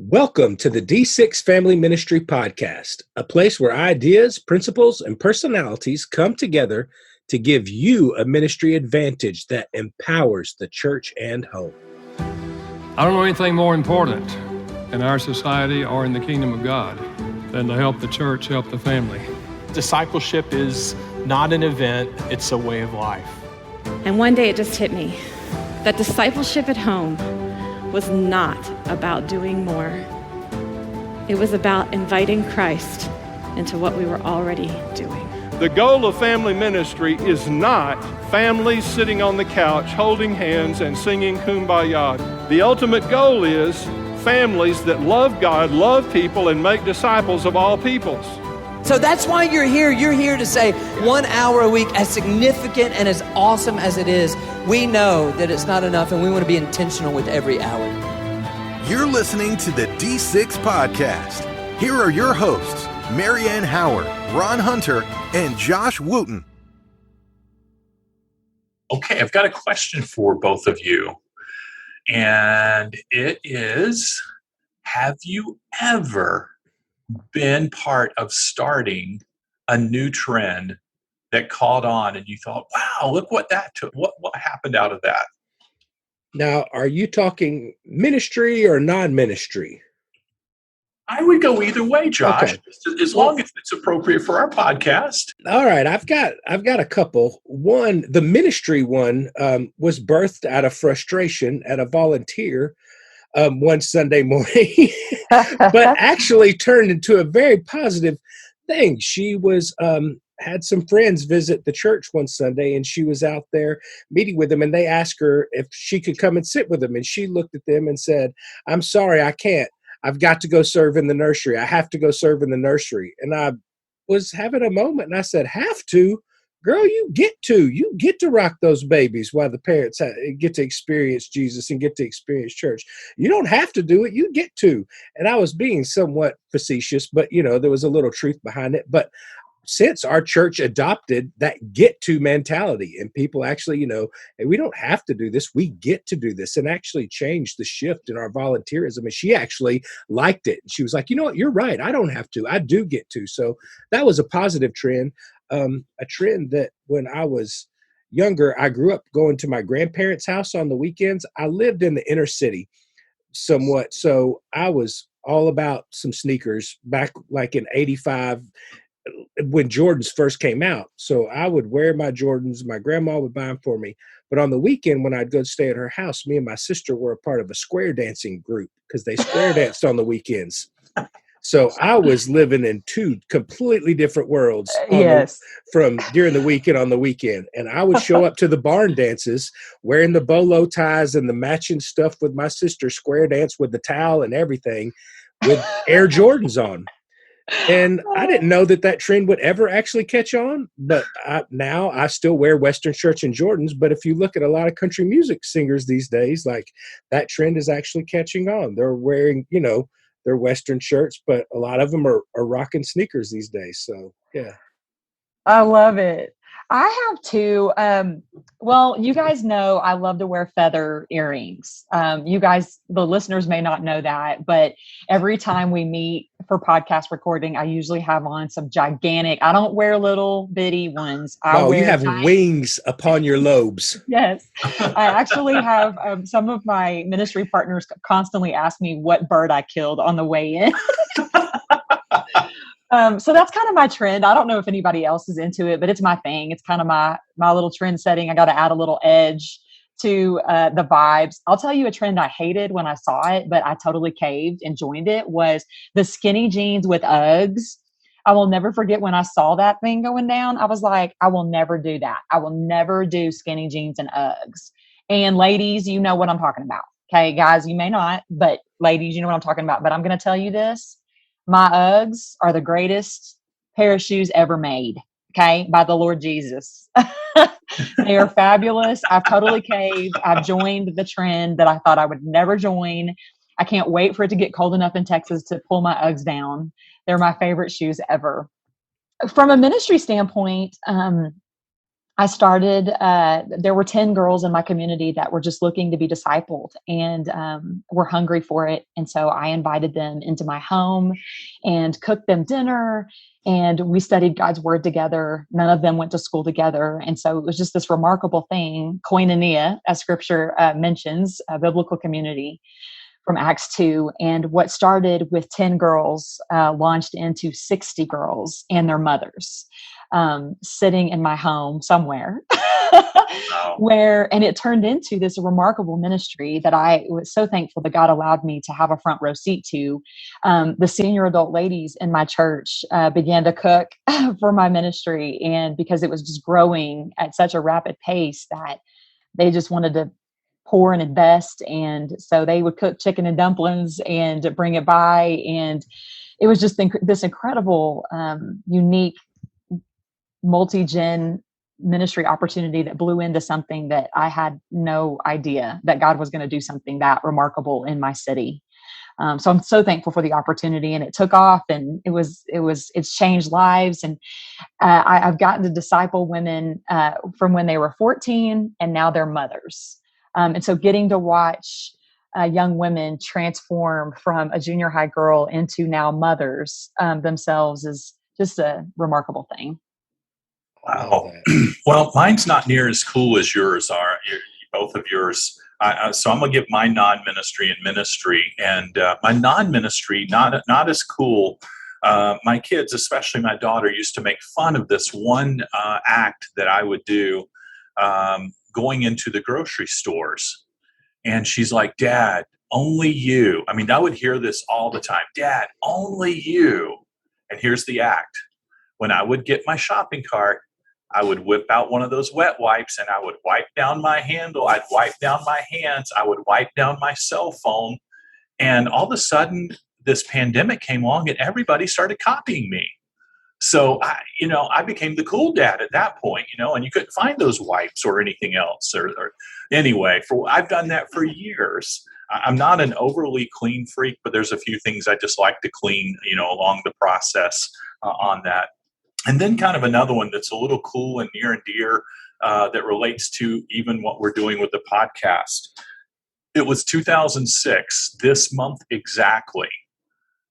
Welcome to the D6 Family Ministry Podcast, a place where ideas, principles, and personalities come together to give you a ministry advantage that empowers the church and home. I don't know anything more important in our society or in the kingdom of God than to help the church, help the family. Discipleship is not an event, it's a way of life. And one day it just hit me that discipleship at home was not about doing more. It was about inviting Christ into what we were already doing. The goal of family ministry is not families sitting on the couch holding hands and singing Kumbaya. The ultimate goal is families that love God, love people, and make disciples of all peoples. So that's why you're here. You're here to say 1 hour a week, as significant and as awesome as it is, we know that it's not enough and we want to be intentional with every hour. You're listening to the D6 Podcast. Here are your hosts, Marianne Howard, Ron Hunter, and Josh Wooten. Okay, I've got a question for both of you. And it is, have you ever been part of starting a new trend that caught on and you thought, wow, look what that took, what happened out of that? Now, are you talking ministry or non-ministry? I would go either way, Josh, Okay. as long as it's appropriate for our podcast. All right, I've got a couple. One, the ministry one was birthed out of frustration at a volunteer one Sunday morning, but actually turned into a very positive thing. She was had some friends visit the church one Sunday, and she was out there meeting with them, and they asked her if she could come and sit with them, and she looked at them and said, "I'm sorry, I can't. I've got to go serve in the nursery. I have to go serve in the nursery." And I was having a moment, and I said, "Have to? Girl, you get to rock those babies while the parents get to experience Jesus and get to experience church. You don't have to do it. You get to." And I was being somewhat facetious, but there was a little truth behind it. But since our church adopted that get to mentality, and people actually, hey, we don't have to do this, we get to do this, and actually changed the shift in our volunteerism. And she actually liked it. She was like, "You know what, you're right. I don't have to. I do get to." So that was a positive trend. A trend that when I was younger, I grew up going to my grandparents' house on the weekends. I lived in the inner city somewhat, so I was all about some sneakers back like in 85 when Jordans first came out. So I would wear my Jordans. My grandma would buy them for me. But on the weekend, when I'd go stay at her house, me and my sister were a part of a square dancing group because they square danced on the weekends. So I was living in two completely different worlds from during the week and on the weekend. And I would show up to the barn dances wearing the bolo ties and the matching stuff with my sister, square dance with the towel and everything with Air Jordans on. And I didn't know that trend would ever actually catch on, but now I still wear Western shirts and Jordans. But if you look at a lot of country music singers these days, like that trend is actually catching on. They're wearing, their Western shirts, but a lot of them are rocking sneakers these days. So, yeah. I love it. I have two. Well, you guys know I love to wear feather earrings. You guys, the listeners may not know that, but every time we meet for podcast recording, I usually have on some gigantic, I don't wear little bitty ones. You have wings upon your lobes. Yes. I actually have some of my ministry partners constantly ask me what bird I killed on the way in. So that's kind of my trend. I don't know if anybody else is into it, but it's my thing. It's kind of my little trend setting. I got to add a little edge to the vibes. I'll tell you a trend I hated when I saw it, but I totally caved and joined it, was the skinny jeans with Uggs. I will never forget when I saw that thing going down. I was like, I will never do that. I will never do skinny jeans and Uggs. And ladies, you know what I'm talking about. Okay, guys, you may not, but ladies, you know what I'm talking about. But I'm going to tell you this. My Uggs are the greatest pair of shoes ever made, okay, by the Lord Jesus. They are fabulous. I've totally caved. I've joined the trend that I thought I would never join. I can't wait for it to get cold enough in Texas to pull my Uggs down. They're my favorite shoes ever. From a ministry standpoint, I started, there were 10 girls in my community that were just looking to be discipled and were hungry for it. And so I invited them into my home and cooked them dinner. And we studied God's word together. None of them went to school together. And so it was just this remarkable thing, koinonia, as scripture mentions, a biblical community from Acts 2. And what started with 10 girls launched into 60 girls and their mothers sitting in my home somewhere. Wow. And it turned into this remarkable ministry that I was so thankful that God allowed me to have a front row seat to. The senior adult ladies in my church began to cook for my ministry, and because it was just growing at such a rapid pace that they just wanted to pour and invest. And so they would cook chicken and dumplings and bring it by. And it was just this incredible, unique, multi-gen ministry opportunity that blew into something that I had no idea that God was going to do something that remarkable in my city. So I'm so thankful for the opportunity, and it took off, and it's changed lives. And I've gotten to disciple women from when they were 14, and now they're mothers. And so getting to watch young women transform from a junior high girl into now mothers themselves is just a remarkable thing. Wow. Well, mine's not near as cool as yours are. Both of yours. So I'm going to give my non-ministry and ministry. And my non-ministry, not as cool. My kids, especially my daughter, used to make fun of this one act that I would do going into the grocery stores. And she's like, Dad, only you. I mean, I would hear this all the time. Dad, only you. And here's the act. When I would get my shopping cart, I would whip out one of those wet wipes and I would wipe down my handle. I'd wipe down my hands. I would wipe down my cell phone. And all of a sudden, this pandemic came along and everybody started copying me. So, I became the cool dad at that point, and you couldn't find those wipes or anything else. Or anyway, I've done that for years. I'm not an overly clean freak, but there's a few things I just like to clean, along the process on that. And then kind of another one that's a little cool and near and dear that relates to even what we're doing with the podcast. It was 2006, this month exactly,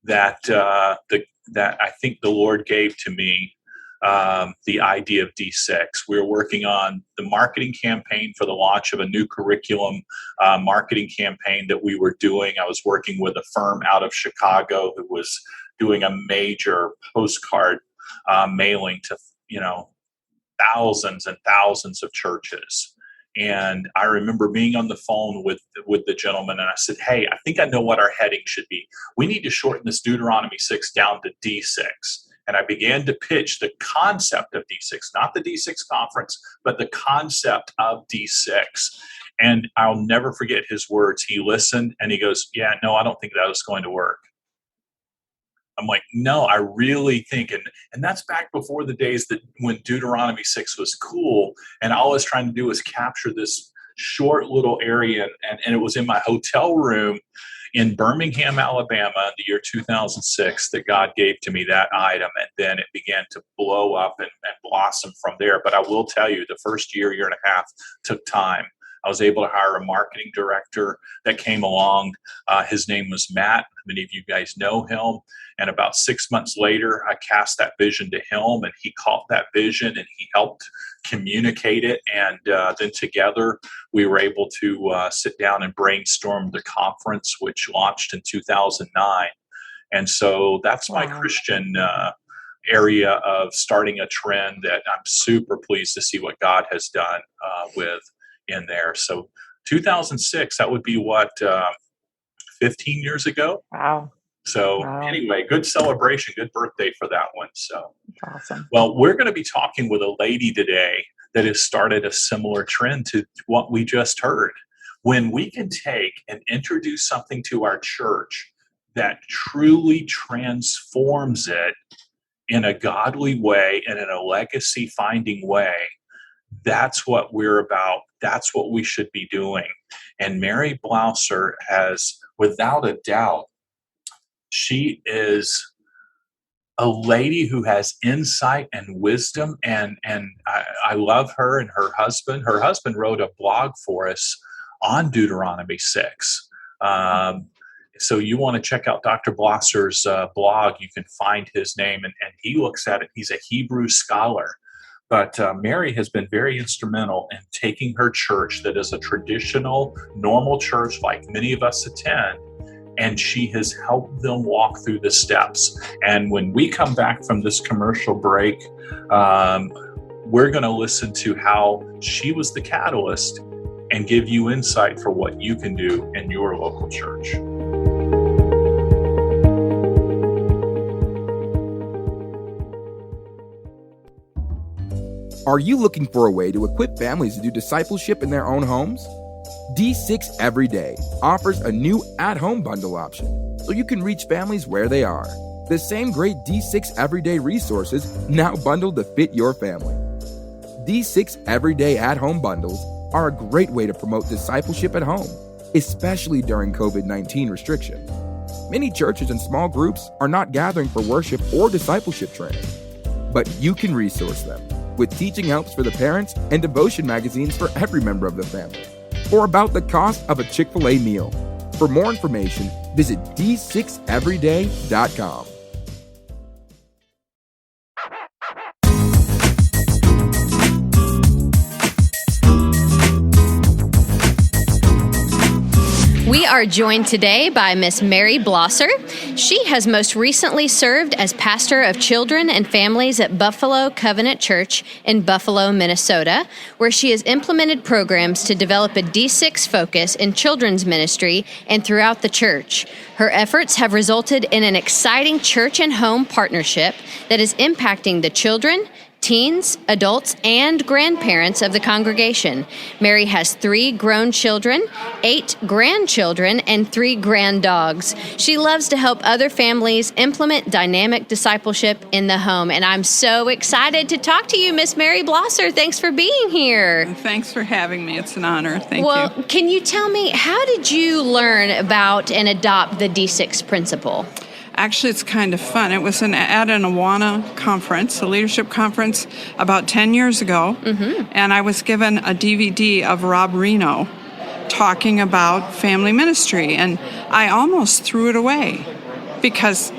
that I think the Lord gave to me the idea of D6. We were working on the marketing campaign for the launch of a new curriculum marketing campaign that we were doing. I was working with a firm out of Chicago who was doing a major postcard mailing to thousands and thousands of churches. And I remember being on the phone with the gentleman, and I said, hey, I think I know what our heading should be. We need to shorten this Deuteronomy 6 down to D6. And I began to pitch the concept of D6, not the D6 conference, but the concept of D6. And I'll never forget his words. He listened and he goes, yeah, no, I don't think that is going to work. I'm like, no, I really think, and that's back before the days that when Deuteronomy 6 was cool, and all I was trying to do was capture this short little area, and it was in my hotel room in Birmingham, Alabama, in the year 2006 that God gave to me that item, and then it began to blow up and blossom from there. But I will tell you, the first year and a half took time. I was able to hire a marketing director that came along. His name was Matt. Many of you guys know him. And about 6 months later, I cast that vision to him, and he caught that vision and he helped communicate it. And then together we were able to sit down and brainstorm the conference, which launched in 2009. And so that's my Christian area of starting a trend that I'm super pleased to see what God has done with in there. So 2006, that would be 15 years ago. Wow. So anyway, good celebration, good birthday for that one. So awesome. Well, we're going to be talking with a lady today that has started a similar trend to what we just heard. When we can take and introduce something to our church that truly transforms it in a godly way and in a legacy finding way, that's what we're about. That's what we should be doing. And Mary Blosser has, without a doubt, she is a lady who has insight and wisdom, and I love her and her husband. Her husband wrote a blog for us on Deuteronomy 6. So you want to check out Dr. Blosser's blog. You can find his name, and he looks at it. He's a Hebrew scholar. But Mary has been very instrumental in taking her church that is a traditional, normal church like many of us attend, and she has helped them walk through the steps. And when we come back from this commercial break, we're going to listen to how she was the catalyst and give you insight for what you can do in your local church. Are you looking for a way to equip families to do discipleship in their own homes? D6 Everyday offers a new at-home bundle option so you can reach families where they are. The same great D6 Everyday resources now bundled to fit your family. D6 Everyday at-home bundles are a great way to promote discipleship at home, especially during COVID-19 restrictions. Many churches and small groups are not gathering for worship or discipleship training, but you can resource them with teaching helps for the parents and devotion magazines for every member of the family, or about the cost of a Chick-fil-A meal. For more information, visit d6everyday.com. We are joined today by Miss Mary Blosser. She has most recently served as pastor of children and families at Buffalo Covenant Church in Buffalo, Minnesota, where she has implemented programs to develop a D6 focus in children's ministry and throughout the church. Her efforts have resulted in an exciting church and home partnership that is impacting the children, teens, adults, and grandparents of the congregation. Mary has 3 grown children, 8 grandchildren, and 3 grand dogs. She loves to help other families implement dynamic discipleship in the home. And I'm so excited to talk to you, Miss Mary Blosser. Thanks for being here. Thanks for having me. It's an honor. Thank you. Well, can you tell me, how did you learn about and adopt the D6 principle? Actually, it's kind of fun. It was at an Awana conference, a leadership conference, about 10 years ago, and I was given a DVD of Rob Reno talking about family ministry, and I almost threw it away because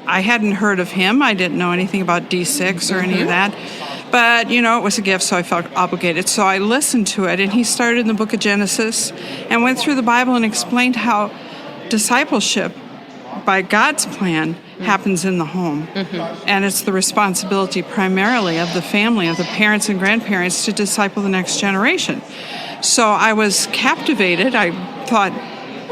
I hadn't heard of him. I didn't know anything about D6 or any of that. But, you know, it was a gift, so I felt obligated. So I listened to it, and he started in the book of Genesis and went through the Bible and explained how discipleship by God's plan happens in the home. And it's the responsibility primarily of the family, of the parents and grandparents, to disciple the next generation. So I was captivated. I thought,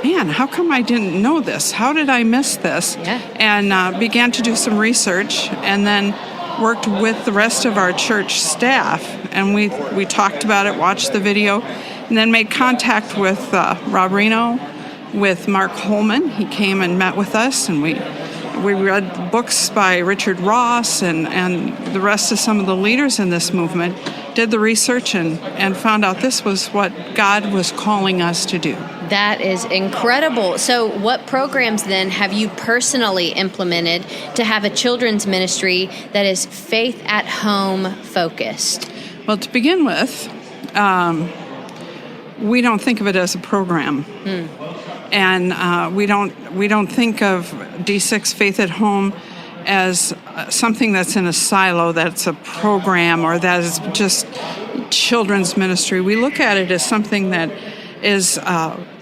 man, how come I didn't know this? How did I miss this? And began to do some research, and then worked with the rest of our church staff. And we talked about it, watched the video, and then made contact with Rob Reno, with Mark Holman. He came and met with us, and we read books by Richard Ross and the rest of some of the leaders in this movement, did the research, and found out this was what God was calling us to do. That is incredible. So what programs then have you personally implemented to have a children's ministry that is faith at home focused? Well, to begin with, we don't think of it as a program. And we don't think of D6 Faith at Home as something that's in a silo, that's a program, or that is just children's ministry. We look at it as something that is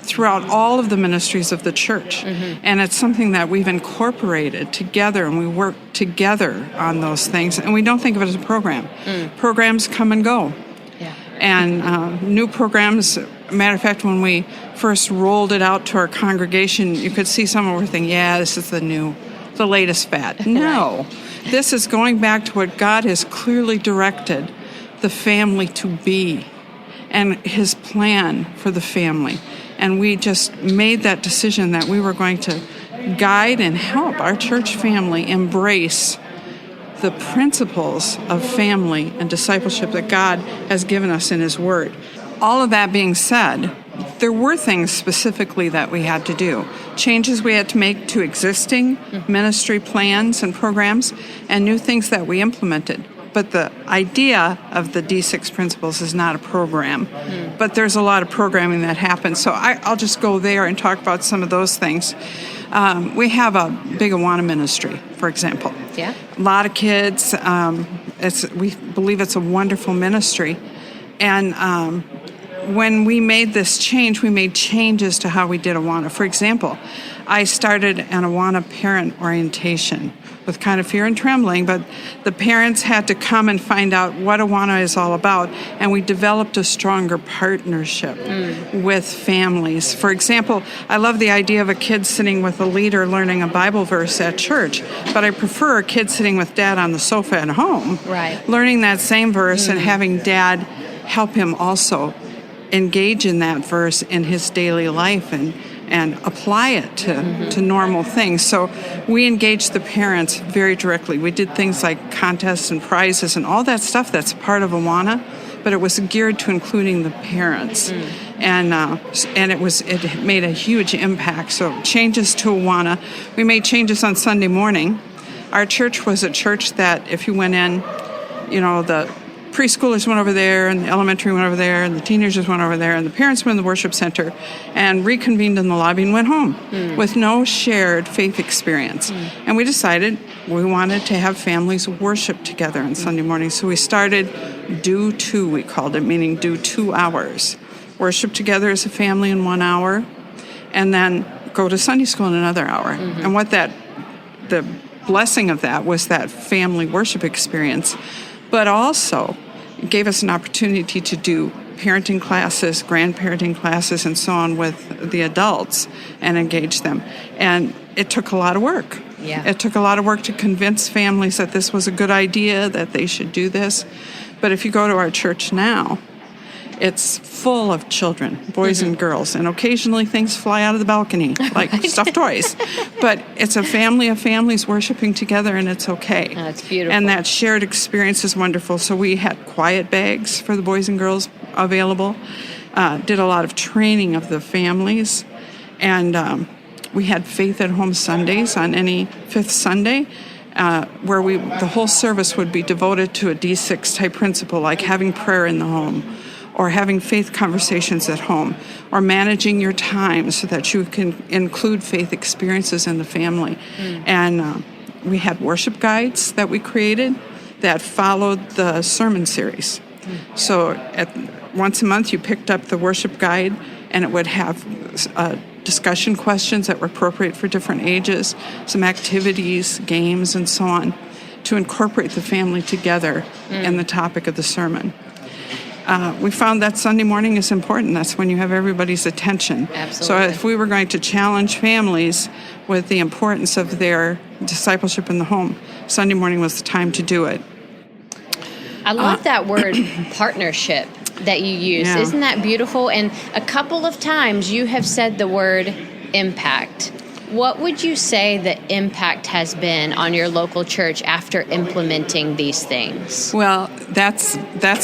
throughout all of the ministries of the church. And it's something that we've incorporated together, and we work together on those things. And we don't think of it as a program. Programs come and go. And new programs, matter of fact, when we first rolled it out to our congregation, you could see some were thinking, yeah, this is the latest fad. No, this is going back to what God has clearly directed the family to be and his plan for the family. And we just made that decision that we were going to guide and help our church family embrace the principles of family and discipleship that God has given us in his word. All of that being said, there were things specifically that we had to do. changes we had to make to existing ministry plans and programs, and new things that we implemented. But the idea of the D6 principles is not a program, but there's a lot of programming that happens. So I'll just go there and talk about some of those things. We have a big Awana ministry, for example. Yeah. A lot of kids. We believe it's a wonderful ministry. And when we made this change, we made changes to how we did Awana. For example, I started an Awana parent orientation with kind of fear and trembling, but the parents had to come and find out what Awana is all about, and we developed a stronger partnership with families. For example, I love the idea of a kid sitting with a leader learning a Bible verse at church, but I prefer a kid sitting with dad on the sofa at home, learning that same verse and having dad help him also engage in that verse in his daily life and apply it to normal things. So we engaged the parents very directly. We did things like contests and prizes and all that stuff that's part of Awana, but it was geared to including the parents. And it made a huge impact. So changes to Awana. We made changes on Sunday morning. Our church was a church that if you went in, the preschoolers went over there, and the elementary went over there, and the teenagers went over there, and the parents went in the worship center and reconvened in the lobby and went home with no shared faith experience. And we decided we wanted to have families worship together on Sunday morning. So we started Do 2, we called it, meaning do 2 hours. Worship together as a family in 1 hour, and then go to Sunday school in another hour. And what the blessing of that was that family worship experience, but also it gave us an opportunity to do parenting classes, grandparenting classes, and so on with the adults and engage them. And it took a lot of work. It took a lot of work to convince families that this was a good idea, that they should do this. But if you go to our church now, it's full of children, boys and girls, and occasionally things fly out of the balcony, like stuffed toys. But it's a family of families worshiping together, and it's okay. Oh, it's beautiful. And that shared experience is wonderful. So we had quiet bags for the boys and girls available, did a lot of training of the families, and we had Faith at Home Sundays on any fifth Sunday, where the whole service would be devoted to a D6 type principle, like having prayer in the home, or having faith conversations at home, or managing your time so that you can include faith experiences in the family. And we had worship guides that we created that followed the sermon series. So once a month you picked up the worship guide, and it would have discussion questions that were appropriate for different ages, some activities, games, and so on, to incorporate the family together in the topic of the sermon. We found that Sunday morning is important. That's when you have everybody's attention. Absolutely. So if we were going to challenge families with the importance of their discipleship in the home, Sunday morning was the time to do it. I love that word partnership that you use. Yeah. Isn't that beautiful? And a couple of times you have said the word impact. What would you say the impact has been on your local church after implementing these things? Well, that's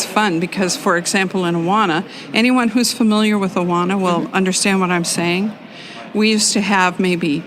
fun because, for example, in Awana, anyone who's familiar with Awana will understand what I'm saying. We used to have maybe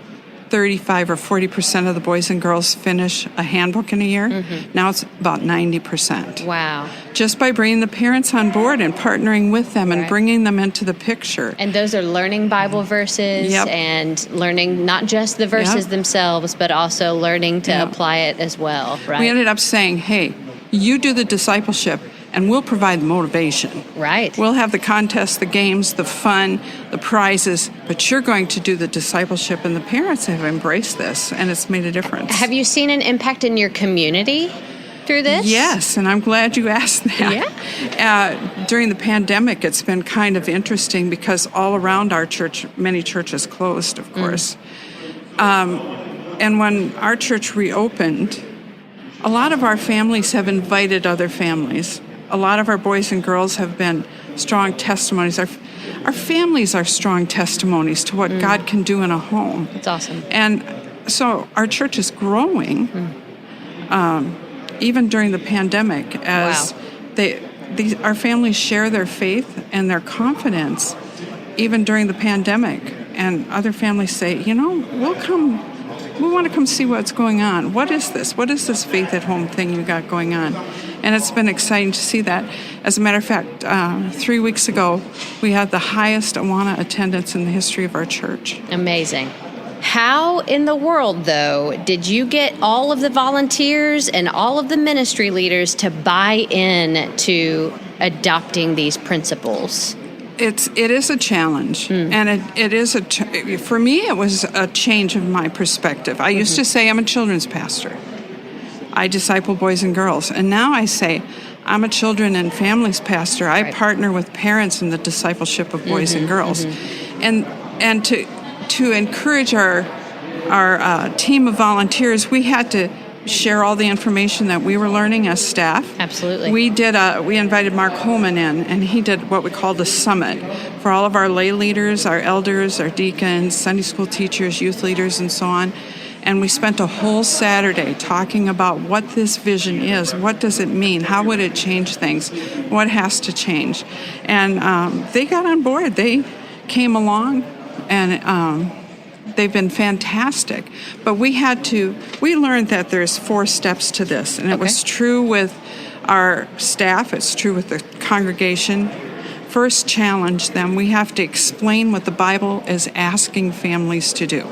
35 or 40% of the boys and girls finish a handbook in a year. Now it's about 90%. Wow. Just by bringing the parents on board and partnering with them and bringing them into the picture. And those are learning Bible verses and learning not just the verses themselves, but also learning to apply it as well, right? We ended up saying, hey, you do the discipleship and we'll provide the motivation. Right. We'll have the contests, the games, the fun, the prizes, but you're going to do the discipleship, and the parents have embraced this, and it's made a difference. Have you seen an impact in your community through this? Yes, and I'm glad you asked that. Yeah. During the pandemic, it's been kind of interesting because all around our church, many churches closed, of course. And when our church reopened, a lot of our families have invited other families. A lot of our boys and girls have been strong testimonies. Our families are strong testimonies to what God can do in a home. That's awesome. And so our church is growing, even during the pandemic, as our families share their faith and their confidence, even during the pandemic. and other families say, we'll come. We want to come see what's going on. What is this? What is this faith at home thing you got going on? And it's been exciting to see that. As a matter of fact, 3 weeks ago, we had the highest Awana attendance in the history of our church. Amazing. How in the world, though, did you get all of the volunteers and all of the ministry leaders to buy in to adopting these principles? It is a challenge, and it is for me, it was a change of my perspective. I used to say I'm a children's pastor. I disciple boys and girls, and now I say I'm a children and families pastor. I partner with parents in the discipleship of boys and girls, and to encourage our team of volunteers, we had to share all the information that we were learning as staff. Absolutely. We invited Mark Holman in, and he did what we called a summit for all of our lay leaders, our elders, our deacons, Sunday school teachers, youth leaders, and so on. And we spent a whole Saturday talking about what this vision is. What does it mean? How would it change things? What has to change? And they got on board. They came along, and they've been fantastic. But we learned that there's 4 steps to this. And it was true with our staff. It's true with the congregation. First, challenge them. We have to explain what the Bible is asking families to do.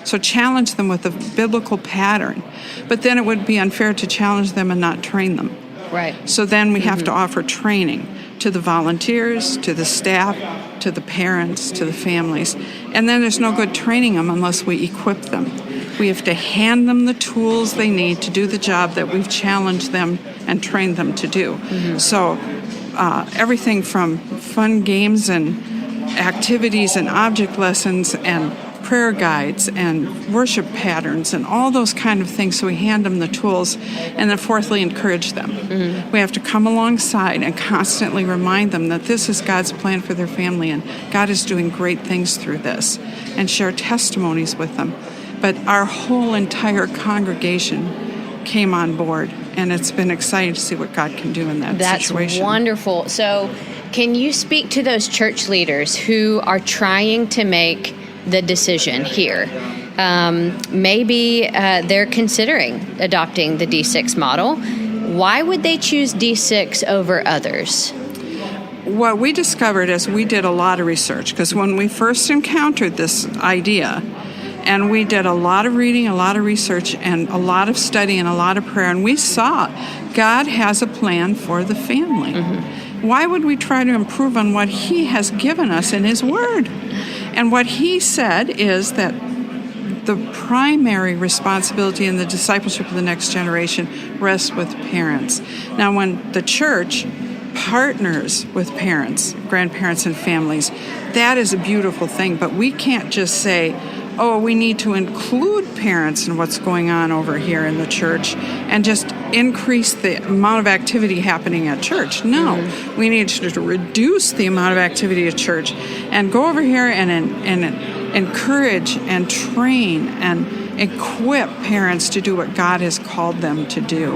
So challenge them with a biblical pattern. But then it would be unfair to challenge them and not train them. Right. So then we have to offer training to the volunteers, to the staff, to the parents, to the families. And then there's no good training them unless we equip them. We have to hand them the tools they need to do the job that we've challenged them and trained them to do. So everything from fun games and activities and object lessons and prayer guides and worship patterns and all those kind of things. So we hand them the tools, and then fourthly, encourage them. We have to come alongside and constantly remind them that this is God's plan for their family, and God is doing great things through this, and share testimonies with them. But our whole entire congregation came on board, and it's been exciting to see what God can do in that situation. That's wonderful. So can you speak to those church leaders who are trying to make the decision here? Maybe they're considering adopting the D6 model. Why would they choose D6 over others? What we discovered is we did a lot of research, because when we first encountered this idea, and we did a lot of reading, a lot of research, and a lot of study, and a lot of prayer, and we saw God has a plan for the family. Why would we try to improve on what He has given us in His Word? And what He said is that the primary responsibility in the discipleship of the next generation rests with parents. Now, when the church partners with parents, grandparents, and families, that is a beautiful thing. But we can't just say, oh, we need to include parents in what's going on over here in the church and just increase the amount of activity happening at church. No, we need to reduce the amount of activity at church and go over here and encourage and train and equip parents to do what God has called them to do.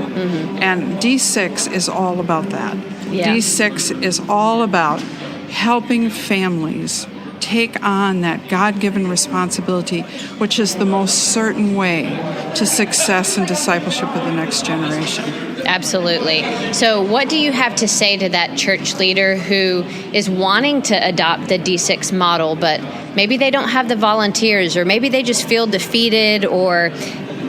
And D6 is all about that. D6 is all about helping families take on that God-given responsibility, which is the most certain way to success and discipleship of the next generation. Absolutely. So what do you have to say to that church leader who is wanting to adopt the D6 model, but maybe they don't have the volunteers, or maybe they just feel defeated, or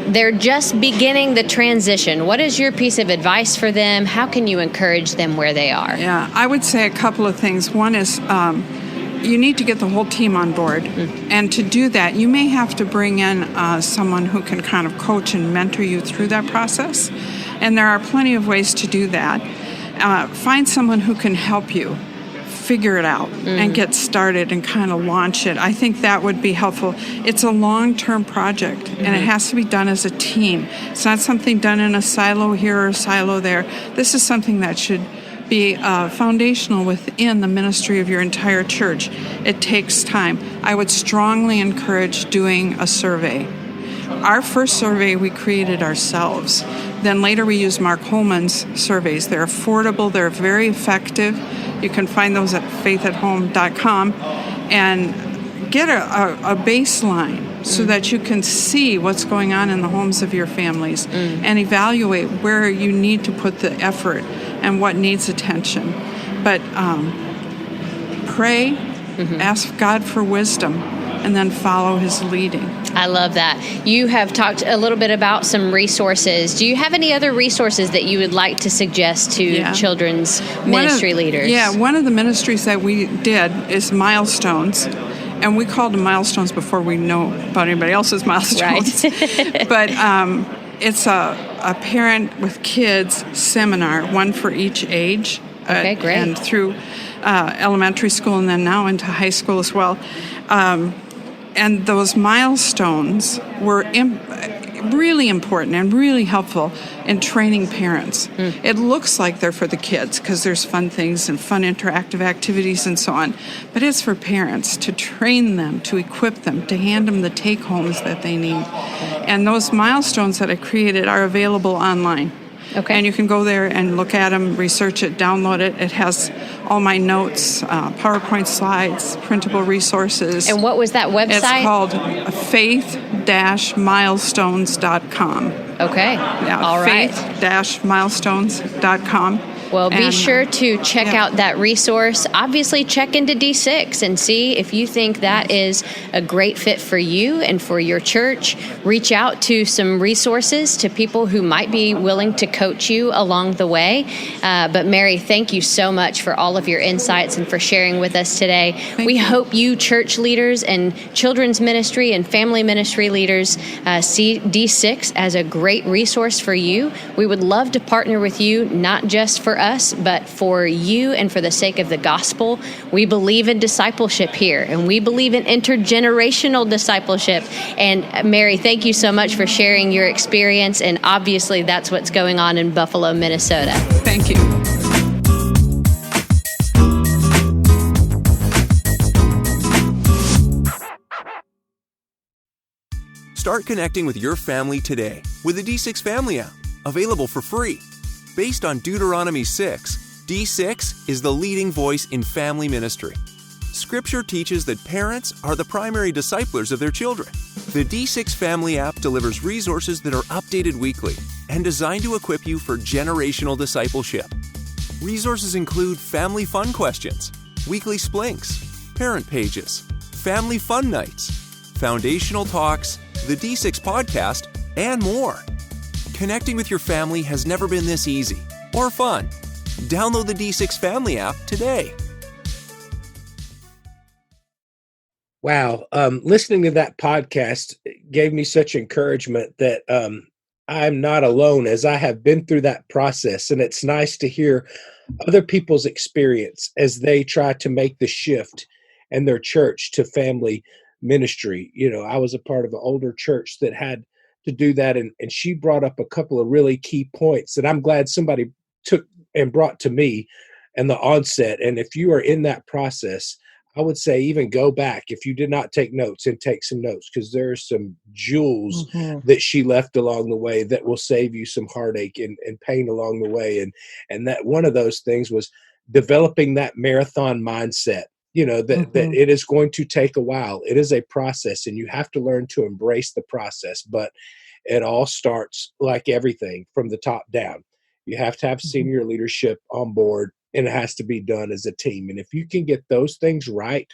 they're just beginning the transition? What is your piece of advice for them? How can you encourage them where they are? Yeah, I would say a couple of things. One is you need to get the whole team on board. And to do that, you may have to bring in someone who can kind of coach and mentor you through that process. And there are plenty of ways to do that. Find someone who can help you figure it out and get started and kind of launch it. I think that would be helpful. It's a long-term project, and it has to be done as a team. It's not something done in a silo here or a silo there. This is something that should be foundational within the ministry of your entire church. It takes time. I would strongly encourage doing a survey. Our first survey we created ourselves. Then later we used Mark Holman's surveys. They're affordable. They're very effective. You can find those at faithathome.com. And get a baseline so that you can see what's going on in the homes of your families and evaluate where you need to put the effort and what needs attention. But pray, ask God for wisdom, and then follow his leading. I love that. You have talked a little bit about some resources. Do you have any other resources that you would like to suggest to children's ministry leaders? Yeah, one of the ministries that we did is Milestones. And we called them Milestones before we know about anybody else's milestones. Right. But it's a parent with kids seminar, one for each age. Okay, great. And through elementary school and then now into high school as well. And those milestones were really important and really helpful in training parents. It looks like they're for the kids because there's fun things and fun interactive activities and so on. But it's for parents to train them, to equip them, to hand them the take-homes that they need. And those milestones that I created are available online. Okay. And you can go there and look at them, research it, download it. It has all my notes, PowerPoint slides, printable resources. And what was that website? It's called faith-milestones.com. Okay. Yeah, all right. faith-milestones.com. Well, be sure to check out that resource. Obviously, check into D6 and see if you think that is a great fit for you and for your church. Reach out to some resources, to people who might be willing to coach you along the way. But Mary, thank you so much for all of your insights and for sharing with us today. We hope you church leaders and children's ministry and family ministry leaders see D6 as a great resource for you. We would love to partner with you, not just for us, but for you and for the sake of the gospel. We believe in discipleship here, and we believe in intergenerational discipleship. And Mary, thank you so much for sharing your experience, and obviously that's what's going on in Buffalo, Minnesota. Thank you. Start connecting with your family today with the D6 Family app, available for free. Based on Deuteronomy 6, D6 is the leading voice in family ministry. Scripture teaches that parents are the primary disciplers of their children. The D6 Family app delivers resources that are updated weekly and designed to equip you for generational discipleship. Resources include family fun questions, weekly splinks, parent pages, family fun nights, foundational talks, the D6 podcast, and more. Connecting with your family has never been this easy or fun. Download the D6 Family app today. Wow. Listening to that podcast gave me such encouragement that I'm not alone, as I have been through that process. And it's nice to hear other people's experience as they try to make the shift in their church to family ministry. You know, I was a part of an older church that had to do that. And she brought up a couple of really key points that I'm glad somebody took and brought to me in the onset. And if you are in that process, I would say even go back if you did not take notes and take some notes, because there's some jewels that she left along the way that will save you some heartache and pain along the way. And that one of those things was developing that marathon mindset. You know, that it is going to take a while. It is a process, and you have to learn to embrace the process. But it all starts, like everything, from the top down. You have to have senior leadership on board, and it has to be done as a team. And if you can get those things right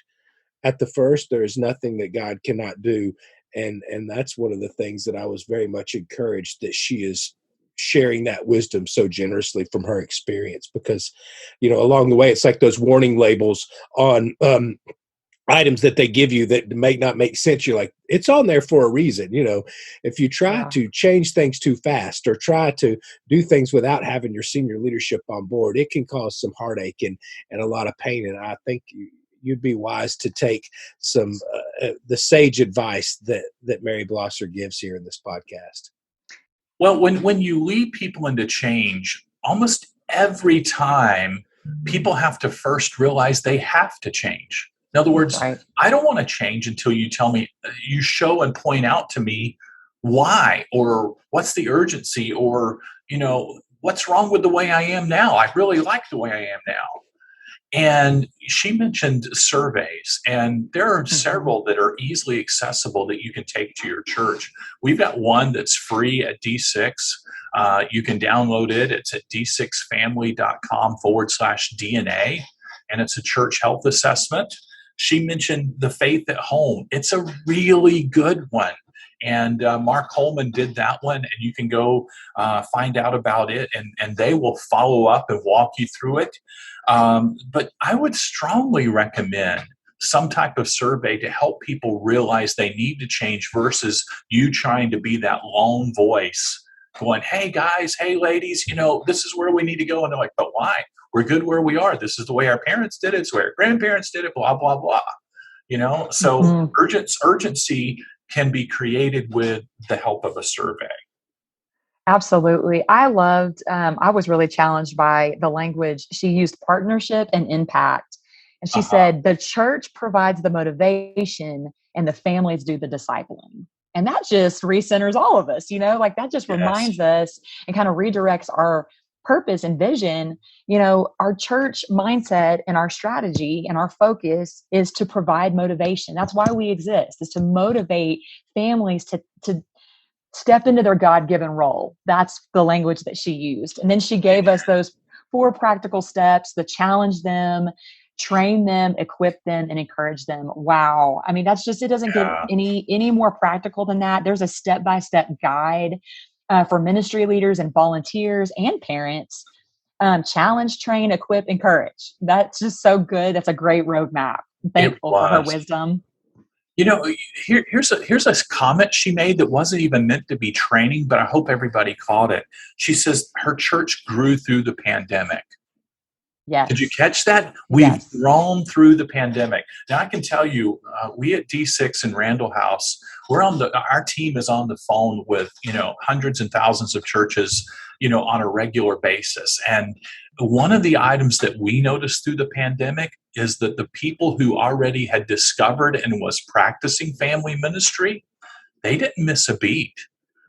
at the first, there is nothing that God cannot do. And that's one of the things that I was very much encouraged that she is sharing that wisdom so generously from her experience, because, you know, along the way, it's like those warning labels on items that they give you that may not make sense. You're like, it's on there for a reason. You know, if you try to change things too fast or try to do things without having your senior leadership on board, it can cause some heartache and a lot of pain. And I think you'd be wise to take some the sage advice that Mary Blosser gives here in this podcast. Well, when you lead people into change, almost every time people have to first realize they have to change. In other words, I don't want to change until you tell me, you show and point out to me why, or what's the urgency, or, you know, what's wrong with the way I am now. I really like the way I am now. And she mentioned surveys, and there are several that are easily accessible that you can take to your church. We've got one that's free at D6. You can download it. It's at d6family.com/DNA, and it's a church health assessment. She mentioned the Faith at Home. It's a really good one. And Mark Holman did that one, and you can go find out about it, and they will follow up and walk you through it. But I would strongly recommend some type of survey to help people realize they need to change versus you trying to be that lone voice going, hey guys, hey ladies, this is where we need to go. And they're like, but why? We're good where we are. This is the way our parents did it. It's the way our grandparents did it, blah, blah, blah. So urgency can be created with the help of a survey. Absolutely. I was really challenged by the language. She used partnership and impact. And she said, the church provides the motivation and the families do the discipling. And that just recenters all of us, that just reminds us and kind of redirects our purpose and vision. Our church mindset and our strategy and our focus is to provide motivation. That's why we exist, is to motivate families to step into their God-given role. That's the language that she used. And then she gave us those 4 practical steps to challenge them, train them, equip them, and encourage them. Wow. I mean, that's just, it doesn't get any more practical than that. There's a step-by-step guide for ministry leaders and volunteers and parents. Challenge, train, equip, encourage. That's just so good. That's a great roadmap. Thankful for her wisdom. Here's a comment she made that wasn't even meant to be training, but I hope everybody caught it. She says her church grew through the pandemic. Yes. Did you catch that? We've grown through the pandemic. Now I can tell you, we at D6 in Randall House, our team is on the phone with, hundreds and thousands of churches, on a regular basis. And one of the items that we noticed through the pandemic is that the people who already had discovered and was practicing family ministry, they didn't miss a beat.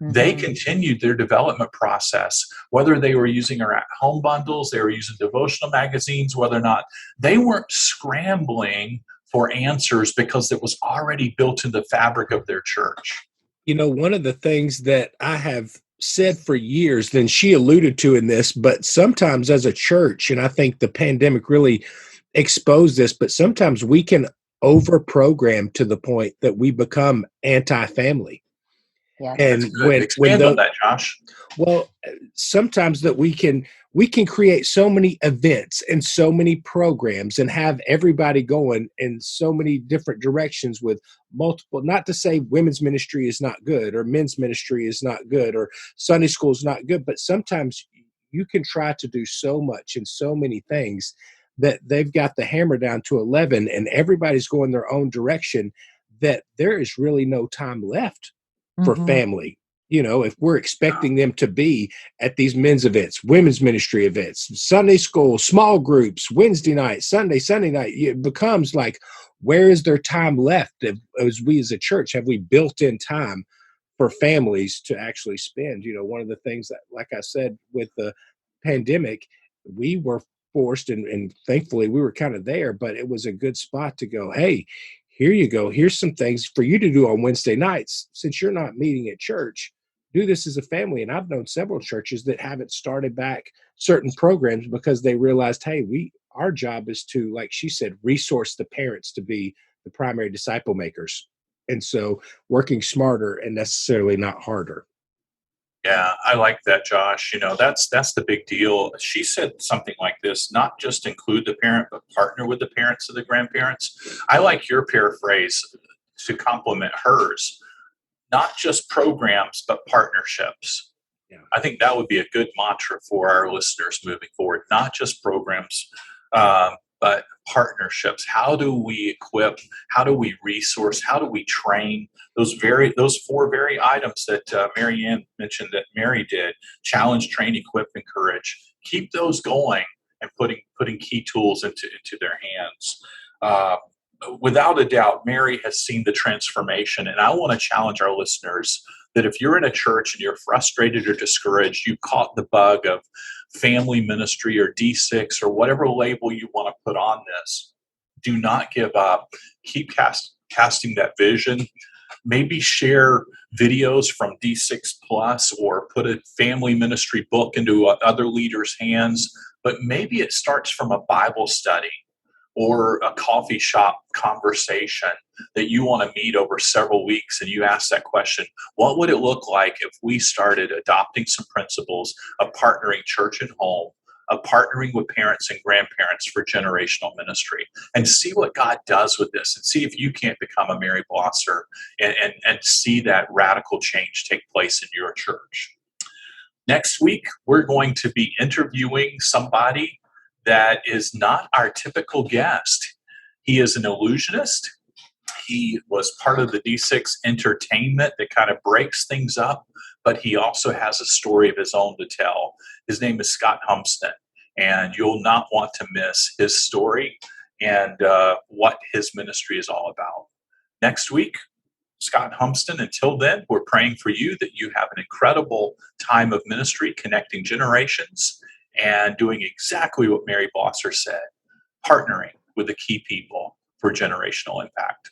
They continued their development process, whether they were using our at-home bundles, they were using devotional magazines, whether or not they weren't scrambling for answers because it was already built into the fabric of their church. One of the things that I have said for years, then she alluded to in this, but sometimes as a church, and I think the pandemic really exposed this, but sometimes we can over-program to the point that we become anti-family. Yeah. And expand on that, Josh. Well, sometimes that we can create so many events and so many programs and have everybody going in so many different directions with multiple, not to say women's ministry is not good or men's ministry is not good or Sunday school is not good, but sometimes you can try to do so much and so many things that they've got the hammer down to 11 and everybody's going their own direction that there is really no time left for family. If we're expecting them to be at these men's events, women's ministry events, Sunday school, small groups, Wednesday night, Sunday night, it becomes like, where is there time left? As we as a church, have we built in time for families to actually spend? One of the things that, like I said, with the pandemic, we were forced, and thankfully we were kind of there, but it was a good spot to go, hey, here you go. Here's some things for you to do on Wednesday nights. Since you're not meeting at church, do this as a family. And I've known several churches that haven't started back certain programs because they realized, hey, our job is to, like she said, resource the parents to be the primary disciple makers. And so working smarter and necessarily not harder. Yeah, I like that, Josh. That's the big deal. She said something like this, not just include the parent, but partner with the parents of the grandparents. I like your paraphrase to complement hers, not just programs, but partnerships. Yeah. I think that would be a good mantra for our listeners moving forward, not just programs, but partnerships. How do we equip? How do we resource? How do we train? Those 4 very items that Mary Ann mentioned that Mary did: challenge, train, equip, encourage. Keep those going and putting key tools into their hands. Without a doubt, Mary has seen the transformation, and I want to challenge our listeners that if you're in a church and you're frustrated or discouraged, you caught the bug of family ministry or D6 or whatever label you want to put on this. Do not give up. Keep casting that vision. Maybe share videos from D6 Plus or put a family ministry book into other leaders' hands. But maybe it starts from a Bible study or a coffee shop conversation that you want to meet over several weeks, and you ask that question, what would it look like if we started adopting some principles of partnering church and home, of partnering with parents and grandparents for generational ministry, and see what God does with this, and see if you can't become a Mary Blosser and see that radical change take place in your church. Next week, we're going to be interviewing somebody that is not our typical guest. He is an illusionist. He was part of the D6 entertainment that kind of breaks things up, but he also has a story of his own to tell. His name is Scott Humston, and you'll not want to miss his story and what his ministry is all about. Next week, Scott Humston. Until then, we're praying for you that you have an incredible time of ministry, connecting generations, and doing exactly what Mary Blosser said, partnering with the key people for generational impact.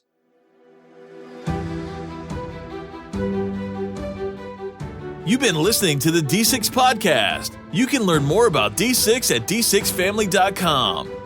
You've been listening to the D6 Podcast. You can learn more about D6 at d6family.com.